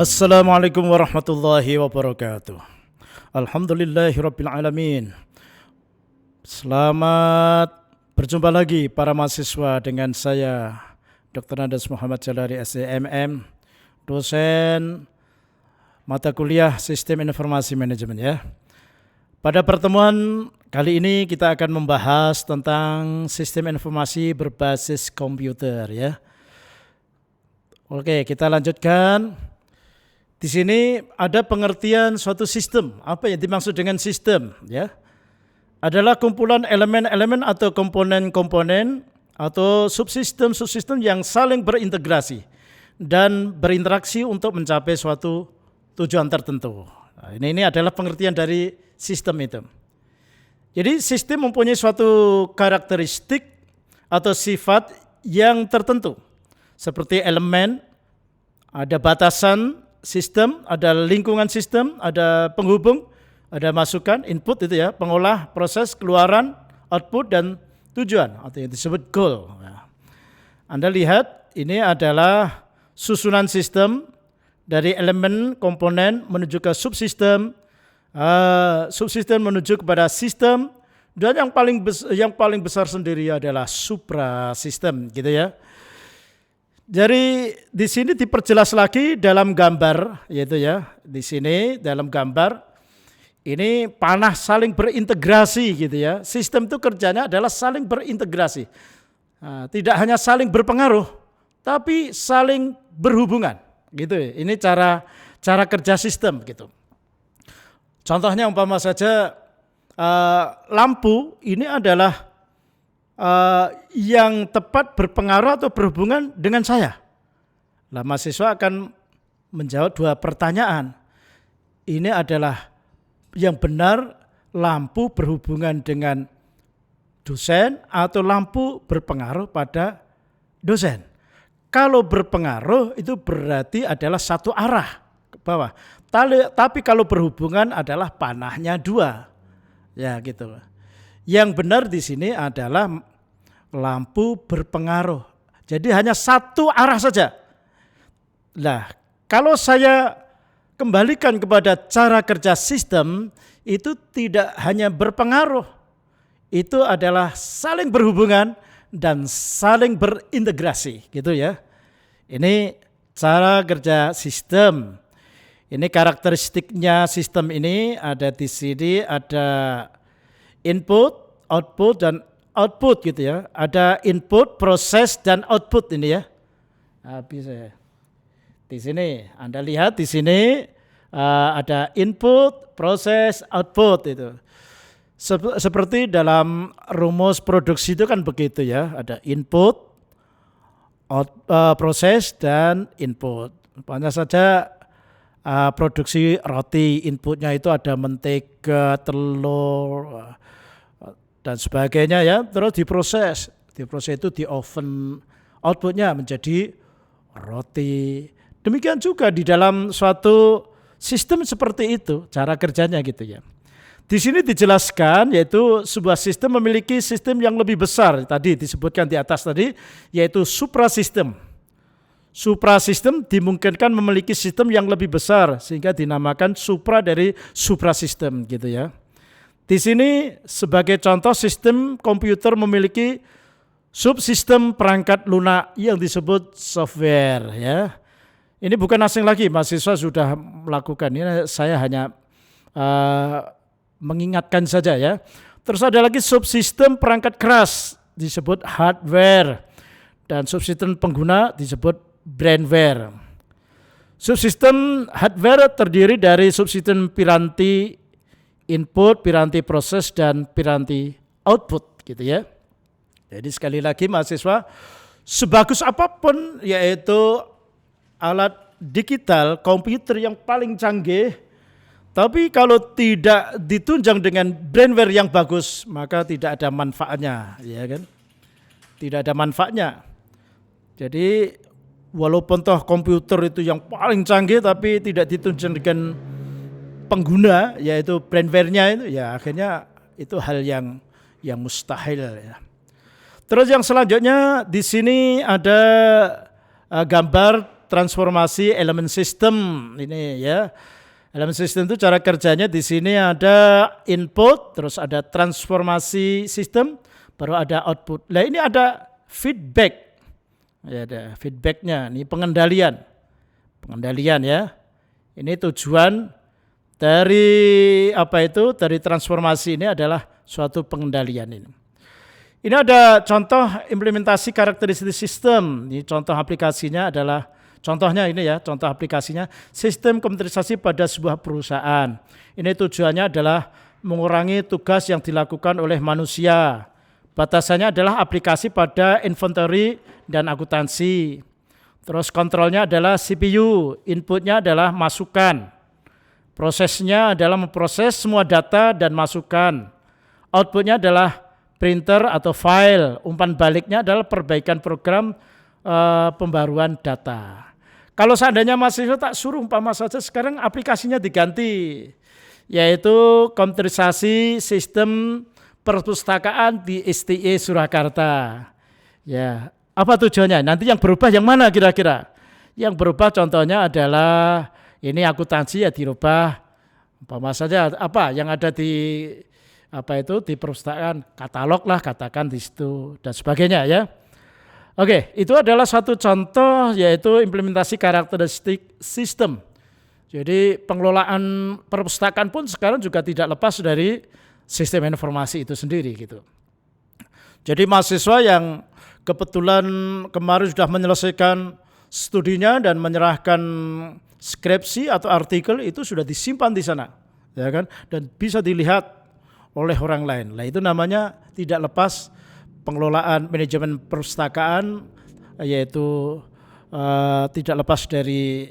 Assalamualaikum warahmatullahi wabarakatuh. Alhamdulillahirabbil alamin. Selamat berjumpa lagi para mahasiswa dengan saya Dr. Andes Muhammad Jalari SEMM, dosen mata kuliah Sistem Informasi Manajemen ya. Pada pertemuan kali ini kita akan membahas tentang sistem informasi berbasis komputer ya. Oke, kita lanjutkan. Di sini ada pengertian suatu sistem. Apa yang dimaksud dengan sistem? Ya, adalah kumpulan elemen-elemen atau komponen-komponen atau subsistem-subsistem yang saling berintegrasi dan berinteraksi untuk mencapai suatu tujuan tertentu. Nah, ini adalah pengertian dari sistem itu. Jadi sistem mempunyai suatu karakteristik atau sifat yang tertentu. Seperti elemen, ada batasan sistem, ada lingkungan sistem, ada penghubung, ada masukan, input itu ya, pengolah, proses, keluaran, output, dan tujuan atau yang disebut goal. Anda lihat ini adalah susunan sistem dari elemen, komponen menuju ke subsistem, subsistem menuju kepada sistem, dan yang paling besar sendiri adalah suprasistem, gitu ya. Jadi di sini diperjelas lagi dalam gambar, yaitu ya di sini dalam gambar ini panah saling berintegrasi gitu ya. Sistem itu kerjanya adalah saling berintegrasi, tidak hanya saling berpengaruh, tapi saling berhubungan gitu. Ini cara kerja sistem gitu. Contohnya umpama saja lampu ini adalah yang tepat berpengaruh atau berhubungan dengan saya. Nah, mahasiswa akan menjawab dua pertanyaan. Ini adalah yang benar, lampu berhubungan dengan dosen atau lampu berpengaruh pada dosen. Kalau berpengaruh itu berarti adalah satu arah ke bawah. Tapi kalau berhubungan adalah panahnya dua. Ya gitu. Yang benar di sini adalah lampu berpengaruh. Jadi hanya satu arah saja. Nah, kalau saya kembalikan kepada cara kerja sistem, itu tidak hanya berpengaruh. Itu adalah saling berhubungan dan saling berintegrasi, gitu ya. Ini cara kerja sistem. Ini karakteristiknya sistem ini ada di sini, ada input, output, dan output gitu ya. Ada input, proses, dan output ini ya. Bisa ya. Di sini Anda lihat di sini ada input, proses, output itu. Seperti dalam rumus produksi itu kan begitu ya. Ada input, proses, dan input. Banyak saja produksi roti, inputnya itu ada mentega, telur, dan sebagainya ya. Terus diproses itu di oven, outputnya menjadi roti. Demikian juga di dalam suatu sistem seperti itu cara kerjanya gitu ya. Di sini dijelaskan yaitu sebuah sistem memiliki sistem yang lebih besar, tadi disebutkan di atas tadi, yaitu suprasistem. Suprasistem dimungkinkan memiliki sistem yang lebih besar sehingga dinamakan supra dari suprasistem gitu ya. Di sini sebagai contoh sistem komputer memiliki subsistem perangkat lunak yang disebut software ya. Ini bukan asing lagi, mahasiswa sudah melakukan. Ini saya hanya mengingatkan saja ya. Terus ada lagi subsistem perangkat keras disebut hardware dan subsistem pengguna disebut brandware. Subsistem hardware terdiri dari subsistem piranti input, piranti proses, dan piranti output gitu ya. Jadi sekali lagi mahasiswa, sebagus apapun yaitu alat digital, komputer yang paling canggih, tapi kalau tidak ditunjang dengan brandware yang bagus, maka tidak ada manfaatnya, ya kan? Tidak ada manfaatnya. Jadi walaupun toh komputer itu yang paling canggih, tapi tidak ditunjang dengan pengguna, yaitu brandware-nya itu, ya akhirnya itu hal yang mustahil ya. Terus yang selanjutnya di sini ada gambar transformasi elemen sistem ini ya. Elemen sistem itu cara kerjanya di sini ada input, terus ada transformasi sistem, baru ada output. Nah ini ada feedback, ya ada feedbacknya. Ini pengendalian ya. Ini tujuan dari dari transformasi ini adalah suatu pengendalian ini. Ini ada contoh implementasi karakteristik sistem. Ini contoh aplikasinya adalah, contohnya ini ya, contoh aplikasinya sistem komputerisasi pada sebuah perusahaan. Ini tujuannya adalah mengurangi tugas yang dilakukan oleh manusia. Batasannya adalah aplikasi pada inventory dan akuntansi. Terus kontrolnya adalah CPU, inputnya adalah masukan. Prosesnya adalah memproses semua data dan masukan. Outputnya adalah printer atau file, umpan baliknya adalah perbaikan program pembaruan data. Kalau seandainya mahasiswa tak suruh umpama saja sekarang aplikasinya diganti, yaitu komputerisasi sistem perpustakaan di STI Surakarta. Ya, apa tujuannya? Nanti yang berubah yang mana kira-kira? Yang berubah contohnya adalah ini akuntansi ya dirubah, umpama saja apa yang ada di di perpustakaan, katalog lah katakan di situ dan sebagainya ya. Oke, itu adalah satu contoh yaitu implementasi karakteristik sistem. Jadi pengelolaan perpustakaan pun sekarang juga tidak lepas dari sistem informasi itu sendiri gitu. Jadi mahasiswa yang kebetulan kemarin sudah menyelesaikan studinya dan menyerahkan skripsi atau artikel itu sudah disimpan di sana, ya kan? Dan bisa dilihat oleh orang lain. Nah itu namanya tidak lepas pengelolaan manajemen perpustakaan, yaitu tidak lepas dari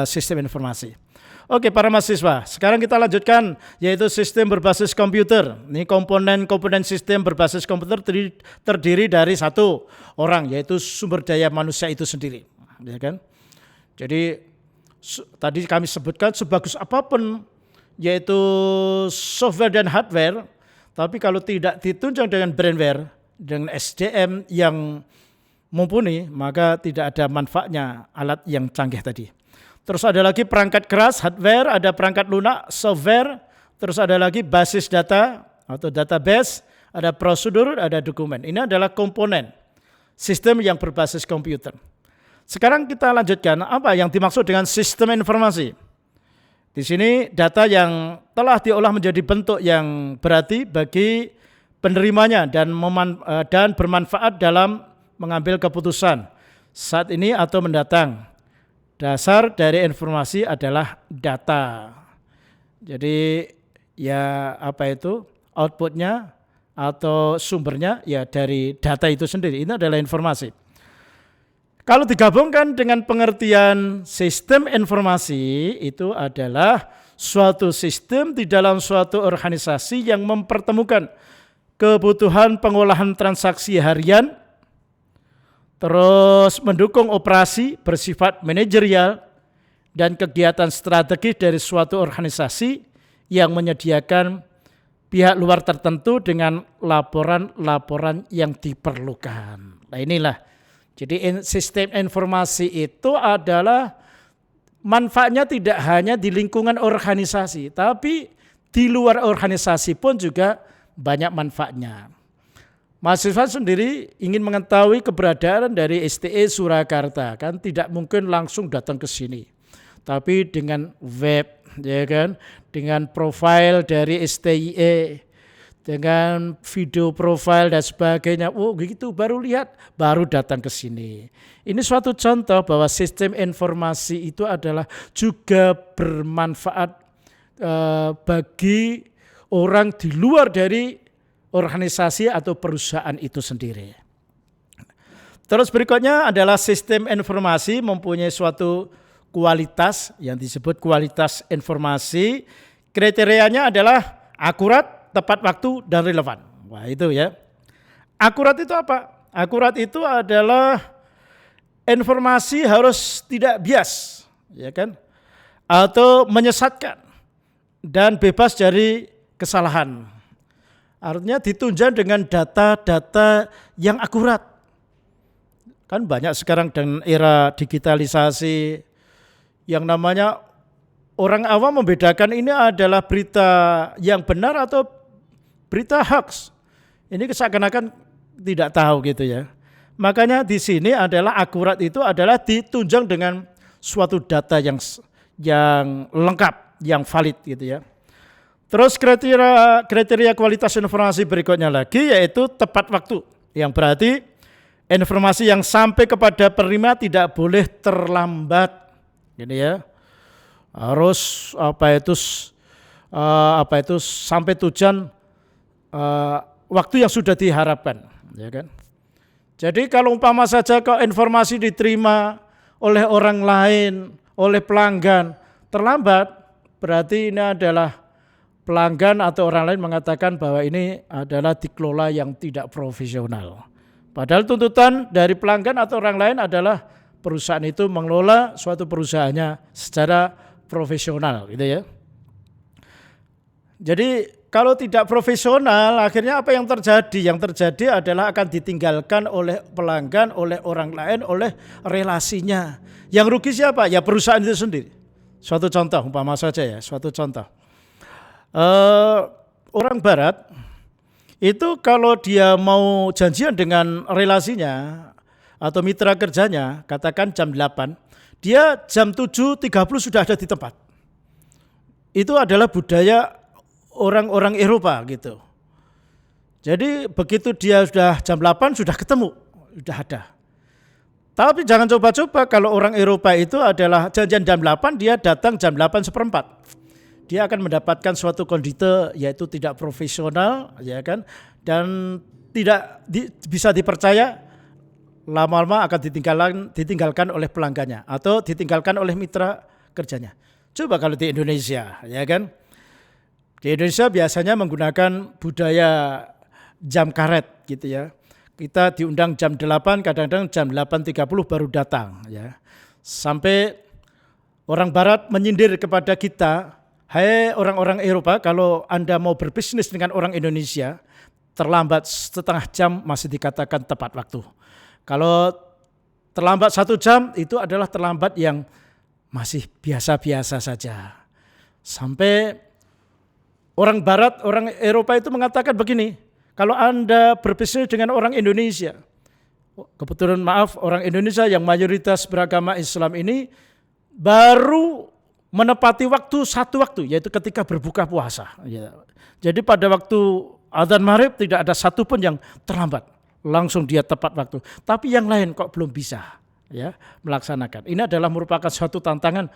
sistem informasi. Oke para mahasiswa, sekarang kita lanjutkan yaitu sistem berbasis komputer. Ini komponen sistem berbasis komputer terdiri dari satu orang, yaitu sumber daya manusia itu sendiri, ya kan? Jadi tadi kami sebutkan sebagus apapun yaitu software dan hardware, tapi kalau tidak ditunjang dengan brandware, dengan SDM yang mumpuni, maka tidak ada manfaatnya alat yang canggih tadi. Terus ada lagi perangkat keras, hardware, ada perangkat lunak, software, terus ada lagi basis data atau database, ada prosedur, ada dokumen. Ini adalah komponen sistem yang berbasis komputer. Sekarang kita lanjutkan apa yang dimaksud dengan sistem informasi. Di sini data yang telah diolah menjadi bentuk yang berarti bagi penerimanya dan bermanfaat dalam mengambil keputusan saat ini atau mendatang. Dasar dari informasi adalah data. Jadi ya outputnya atau sumbernya ya dari data itu sendiri. Ini adalah informasi. Kalau digabungkan dengan pengertian sistem informasi, itu adalah suatu sistem di dalam suatu organisasi yang mempertemukan kebutuhan pengolahan transaksi harian, terus mendukung operasi bersifat manajerial dan kegiatan strategis dari suatu organisasi yang menyediakan pihak luar tertentu dengan laporan-laporan yang diperlukan. Nah inilah. Jadi sistem informasi itu adalah manfaatnya tidak hanya di lingkungan organisasi, tapi di luar organisasi pun juga banyak manfaatnya. Mahasiswa sendiri ingin mengetahui keberadaan dari STI Surakarta, kan tidak mungkin langsung datang ke sini. Tapi dengan web, ya kan, dengan profil dari STIE, dengan video profil dan sebagainya. Oh gitu, baru lihat, baru datang ke sini. Ini suatu contoh bahwa sistem informasi itu adalah juga bermanfaat bagi orang di luar dari organisasi atau perusahaan itu sendiri. Terus berikutnya adalah sistem informasi mempunyai suatu kualitas yang disebut kualitas informasi. Kriterianya adalah akurat, tepat waktu, dan relevan. Wah itu ya. Akurat itu apa? Akurat itu adalah informasi harus tidak bias, ya kan? Atau menyesatkan dan bebas dari kesalahan. Artinya ditunjang dengan data-data yang akurat. Kan banyak sekarang dengan era digitalisasi yang namanya orang awam membedakan ini adalah berita yang benar atau berita hoax. Ini seakan-akan tidak tahu gitu ya. Makanya di sini adalah akurat itu adalah ditunjang dengan suatu data yang lengkap, yang valid gitu ya. Terus kriteria kualitas informasi berikutnya lagi yaitu tepat waktu. Yang berarti informasi yang sampai kepada penerima tidak boleh terlambat. Gini ya. Harus sampai tujuan waktu yang sudah diharapkan, ya kan? Jadi kalau umpama saja kalau informasi diterima oleh orang lain, oleh pelanggan terlambat, berarti ini adalah pelanggan atau orang lain mengatakan bahwa ini adalah dikelola yang tidak profesional. Padahal tuntutan dari pelanggan atau orang lain adalah perusahaan itu mengelola suatu perusahaannya secara profesional, gitu ya. Jadi kalau tidak profesional, akhirnya apa yang terjadi? Yang terjadi adalah akan ditinggalkan oleh pelanggan, oleh orang lain, oleh relasinya. Yang rugi siapa? Ya perusahaan itu sendiri. Suatu contoh, umpama saja ya, suatu contoh. Orang Barat itu kalau dia mau janjian dengan relasinya atau mitra kerjanya, katakan jam 8, dia jam 7.30 sudah ada di tempat. Itu adalah budaya orang-orang Eropa gitu. Jadi begitu dia sudah jam 8 sudah ketemu, sudah ada. Tapi jangan coba-coba kalau orang Eropa itu adalah janjian jam 8, dia datang jam 8:15. Dia akan mendapatkan suatu kondite yaitu tidak profesional, ya kan, dan tidak bisa dipercaya, lama-lama akan ditinggalkan oleh pelanggannya atau ditinggalkan oleh mitra kerjanya. Coba kalau di Indonesia, ya kan, di Indonesia biasanya menggunakan budaya jam karet gitu ya. Kita diundang jam 8, kadang-kadang jam 8.30 baru datang, ya. Sampai orang Barat menyindir kepada kita, hai orang-orang Eropa, kalau Anda mau berbisnis dengan orang Indonesia, terlambat setengah jam masih dikatakan tepat waktu. Kalau terlambat 1 jam, itu adalah terlambat yang masih biasa-biasa saja. Sampai orang Barat, orang Eropa itu mengatakan begini, kalau Anda berbisnis dengan orang Indonesia, kebetulan maaf, orang Indonesia yang mayoritas beragama Islam ini baru menepati satu waktu, yaitu ketika berbuka puasa. Jadi pada waktu adzan maghrib tidak ada satupun yang terlambat, langsung dia tepat waktu. Tapi yang lain kok belum bisa, ya, melaksanakan. Ini adalah merupakan suatu tantangan,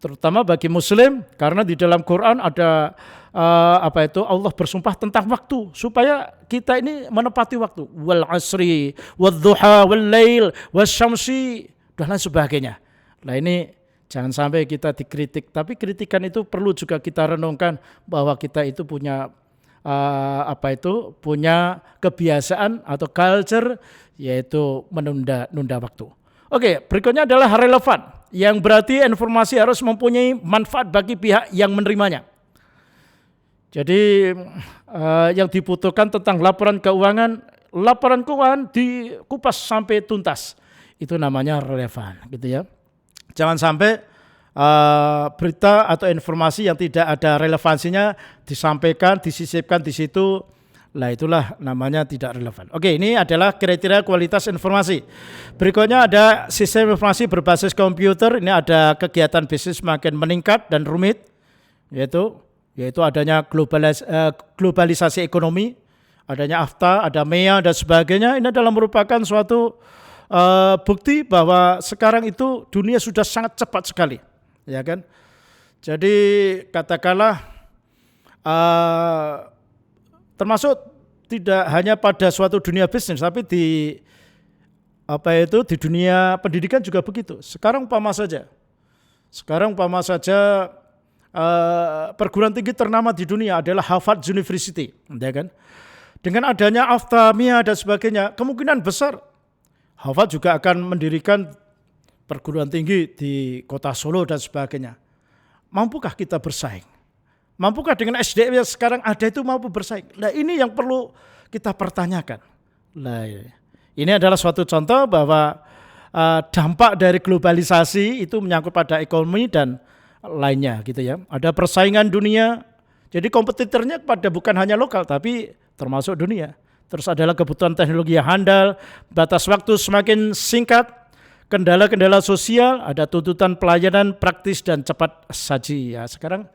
terutama bagi Muslim, karena di dalam Quran ada Allah bersumpah tentang waktu supaya kita ini menepati waktu. Wal asri, wal duha, wal lail, wal syamsi, dan lain sebagainya. Nah ini jangan sampai kita dikritik, tapi kritikan itu perlu juga kita renungkan bahwa kita itu punya punya kebiasaan atau culture yaitu menunda waktu. Oke, berikutnya adalah relevan, yang berarti informasi harus mempunyai manfaat bagi pihak yang menerimanya. Jadi yang dibutuhkan tentang laporan keuangan dikupas sampai tuntas. Itu namanya relevan, gitu ya. Jangan sampai berita atau informasi yang tidak ada relevansinya disampaikan, disisipkan di situ, lah itulah namanya tidak relevan. Oke, ini adalah kriteria kualitas informasi. Berikutnya ada sistem informasi berbasis komputer. Ini ada kegiatan bisnis makin meningkat dan rumit, yaitu adanya globalisasi ekonomi, adanya AFTA, ada MEA dan sebagainya. Ini adalah merupakan suatu bukti bahwa sekarang itu dunia sudah sangat cepat sekali, ya kan. Jadi katakanlah termasuk tidak hanya pada suatu dunia bisnis, tapi di dunia pendidikan juga begitu. Sekarang umpama saja perguruan tinggi ternama di dunia adalah Harvard University, ya kan. Dengan adanya AFTA, MEA dan sebagainya, kemungkinan besar Harvard juga akan mendirikan perguruan tinggi di kota Solo dan sebagainya. Mampukah kita bersaing? Mampukah dengan SDM yang sekarang ada itu mampu bersaing? Nah ini yang perlu kita pertanyakan. Nah, ini adalah suatu contoh bahwa dampak dari globalisasi itu menyangkut pada ekonomi dan lainnya gitu ya. Ada persaingan dunia. Jadi kompetitornya bukan hanya lokal tapi termasuk dunia. Terus adalah kebutuhan teknologi yang handal, batas waktu semakin singkat, kendala-kendala sosial, ada tuntutan pelayanan praktis dan cepat saji. Ya, sekarang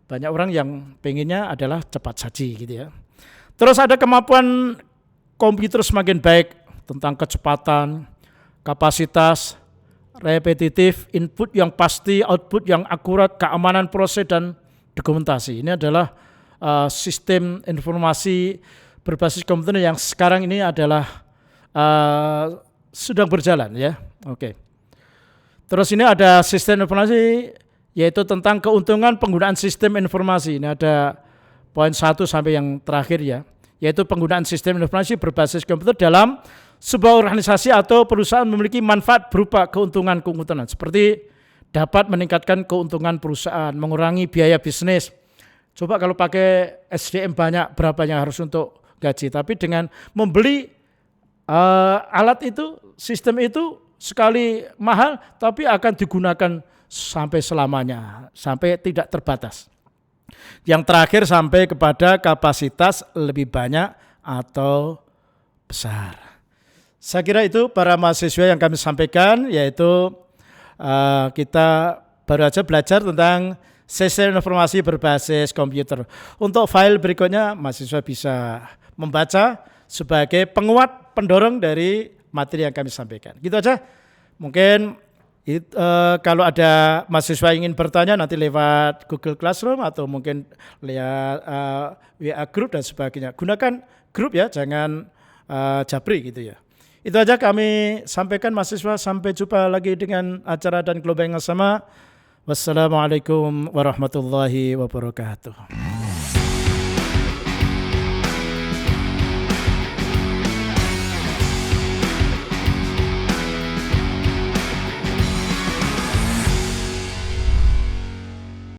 banyak orang yang pengennya adalah cepat saji gitu ya. Terus ada kemampuan komputer semakin baik tentang kecepatan, kapasitas, repetitif, input yang pasti, output yang akurat, keamanan proses dan dokumentasi. Ini adalah sistem informasi berbasis komputer yang sekarang ini adalah sedang berjalan ya. Oke. Terus ini ada sistem informasi yaitu tentang keuntungan penggunaan sistem informasi. Ini ada poin 1 sampai yang terakhir ya, yaitu penggunaan sistem informasi berbasis komputer dalam sebuah organisasi atau perusahaan memiliki manfaat berupa keuntungan-keuntungan seperti dapat meningkatkan keuntungan perusahaan, mengurangi biaya bisnis. Coba kalau pakai SDM banyak, berapa yang harus untuk gaji. Tapi dengan membeli alat itu, sistem itu sekali mahal, tapi akan digunakan sampai selamanya, sampai tidak terbatas. Yang terakhir sampai kepada kapasitas lebih banyak atau besar. Saya kira itu para mahasiswa yang kami sampaikan, yaitu kita baru saja belajar tentang sistem informasi berbasis komputer. Untuk file berikutnya mahasiswa bisa membaca sebagai penguat pendorong dari materi yang kami sampaikan. Gitu aja. Mungkin kalau ada mahasiswa ingin bertanya nanti lewat Google Classroom atau mungkin lihat WA Group dan sebagainya. Gunakan grup ya, jangan japri gitu ya. Itu aja kami sampaikan mahasiswa. Sampai jumpa lagi dengan acara dan gelombang yang sama. Wassalamualaikum warahmatullahi wabarakatuh.